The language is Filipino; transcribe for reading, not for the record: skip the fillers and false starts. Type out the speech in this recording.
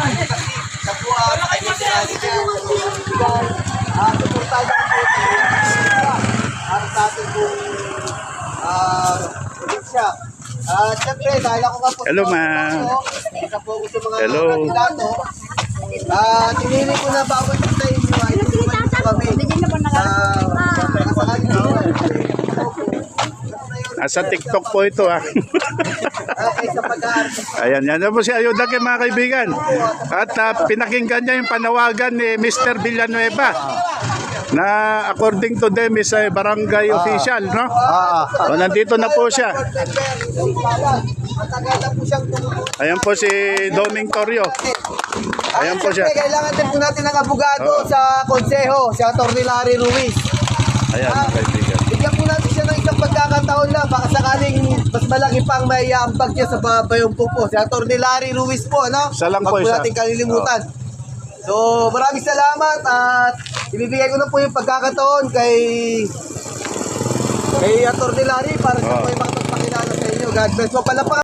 Sa po, ay natinali ko yung suportahan ako para sa ating pong probinsya. At syempre, dahil ako nga po Hello, ma'am. isa po ako sa mga Hello. kandidato. Tinili ko na bawat sa inyo ay tutuman po kami kasakali ko. Nasa TikTok po ito Ay sa pag-aaral. Ayan, yan po si Ayuda kay mga kaibigan. At pinakinggan niya yung panawagan ni Mr. Villanueva na according to them is a barangay official, no? So, nandito na po siya. Matagal na po siyang tumulong. Ayan po si Doming Torrio. Ayan po siya. Siyempre, kailangan din po natin ng abogado sa konseho, si Atty. Larry Ruiz. Ayan mga kaibigan. Bigyan po natin siya ng isang pagkakataon lang, baka sakaling mas malaki pang may ambag niya sa bayong po. Si Atty. Larry Ruiz po, ano? Isa lang po, Huwag po isa. natin kalilimutan. So, maraming salamat at ibibigay ko na po yung pagkakataon kay Atty. Larry para sa po ay makapagpakilala sa inyo. God bless po. Palapakan.